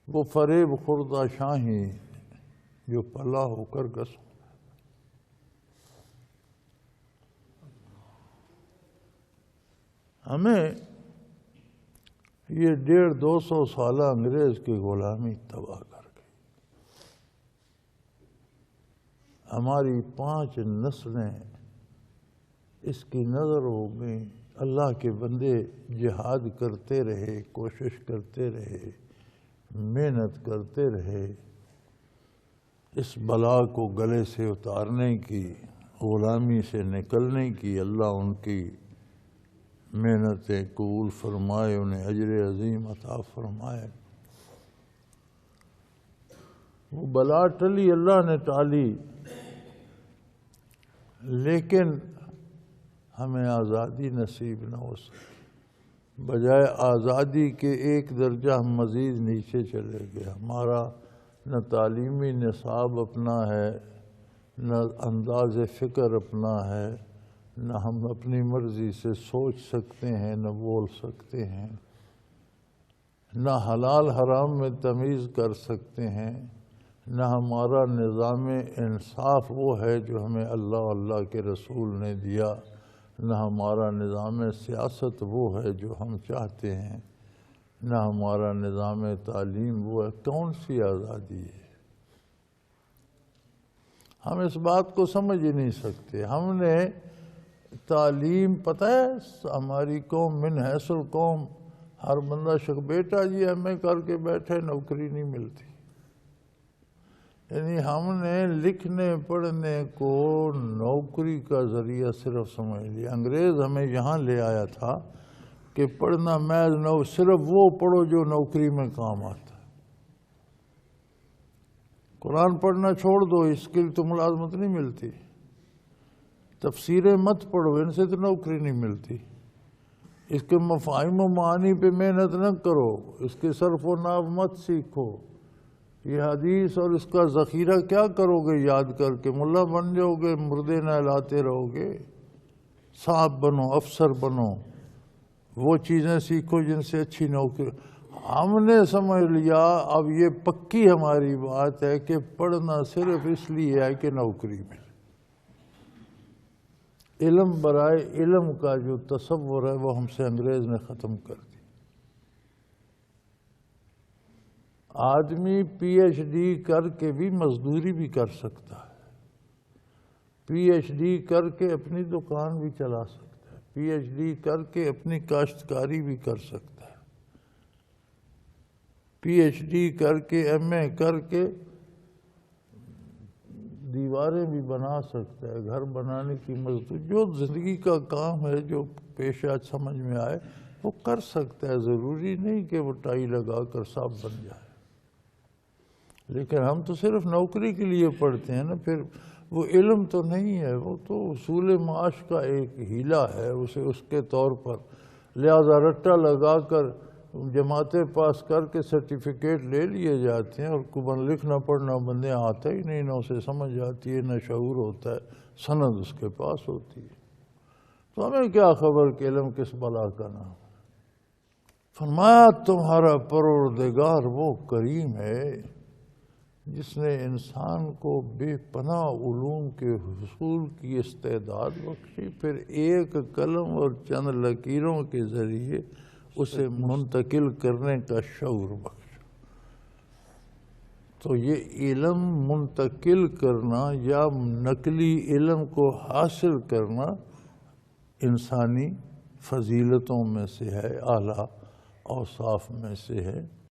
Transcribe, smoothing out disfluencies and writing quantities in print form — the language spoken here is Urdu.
وہ فریب خوردہ شاہی جو پلا ہو کر گسوں. ہمیں یہ 150-200 سالہ انگریز کی غلامی تباہ کر گئی. ہماری 5 نسلیں اس کی نظر ہو گئیں. اللہ کے بندے جہاد کرتے رہے، کوشش کرتے رہے، محنت کرتے رہے اس بلا کو گلے سے اتارنے کی، غلامی سے نکلنے کی. اللہ ان کی محنتیں قبول فرمائے، انہیں اجر عظیم عطا فرمائے. وہ بلا ٹلی، اللہ نے ٹالی، لیکن ہمیں آزادی نصیب نہ ہو سکی. بجائے آزادی کے ایک درجہ ہم مزید نیچے چلے گئے. ہمارا نہ تعلیمی نصاب اپنا ہے، نہ انداز فکر اپنا ہے، نہ ہم اپنی مرضی سے سوچ سکتے ہیں، نہ بول سکتے ہیں، نہ حلال حرام میں تمیز کر سکتے ہیں، نہ ہمارا نظام انصاف وہ ہے جو ہمیں اللہ کے رسول نے دیا، نہ ہمارا نظام سیاست وہ ہے جو ہم چاہتے ہیں، نہ ہمارا نظام تعلیم وہ ہے. کون سی آزادی ہے؟ ہم اس بات کو سمجھ ہی نہیں سکتے. ہم نے تعلیم، پتہ ہے ہماری قوم من حیث القوم، ہر بندہ بیٹا جی ایم اے کر کے بیٹھے، نوکری نہیں ملتی. یعنی ہم نے لکھنے پڑھنے کو نوکری کا ذریعہ صرف سمجھ لیا. انگریز ہمیں یہاں لے آیا تھا کہ پڑھنا محض صرف وہ پڑھو جو نوکری میں کام آتا ہے. قرآن پڑھنا چھوڑ دو، اس کے لیے تو ملازمت نہیں ملتی. تفسیریں مت پڑھو، ان سے تو نوکری نہیں ملتی. اس کے مفاہیم و معانی پہ محنت نہ کرو، اس کے صرف و نحو مت سیکھو. یہ حدیث اور اس کا ذخیرہ کیا کرو گے یاد کر کے؟ ملا بن جاؤ گے، مردے نہلاتے رہو گے. صاحب بنو، افسر بنو، وہ چیزیں سیکھو جن سے اچھی نوکری. ہم نے سمجھ لیا اب یہ پکی ہماری بات ہے کہ پڑھنا صرف اس لیے ہے کہ نوکری ملے. علم برائے علم کا جو تصور ہے وہ ہم سے انگریز نے ختم کر دیا. آدمی پی ایچ ڈی کر کے بھی مزدوری بھی کر سکتا ہے، پی ایچ ڈی کر کے اپنی دکان بھی چلا سکتا ہے، پی ایچ ڈی کر کے اپنی کاشتکاری بھی کر سکتا ہے، پی ایچ ڈی کر کے ایم اے کر کے دیواریں بھی بنا سکتا ہے، گھر بنانے کی مزدوری، جو زندگی کا کام ہے، جو پیشہ سمجھ میں آئے وہ کر سکتا ہے. ضروری نہیں کہ وہ ٹائی لگا کر صاحب بن جائے. لیکن ہم تو صرف نوکری کے لیے پڑھتے ہیں نا. پھر وہ علم تو نہیں ہے، وہ تو اصول معاش کا ایک ہیلا ہے اسے اس کے طور پر. لہذا رٹا لگا کر جماعتیں پاس کر کے سرٹیفکیٹ لے لیے جاتے ہیں، اور کبن لکھنا پڑھنا بندے آتا ہی نہیں، نہ اسے سمجھ آتی ہے، نہ شعور ہوتا ہے، سند اس کے پاس ہوتی ہے. تو ہمیں کیا خبر کہ علم کس بلا کا نام. فرمایا تمہارا پروردگار وہ کریم ہے جس نے انسان کو بے پناہ علوم کے حصول کی استعداد بخشی، پھر ایک قلم اور چند لکیروں کے ذریعے اسے منتقل کرنے کا شعور بخشا. تو یہ علم منتقل کرنا یا نقلی علم کو حاصل کرنا انسانی فضیلتوں میں سے ہے، اعلیٰ اوصاف میں سے ہے.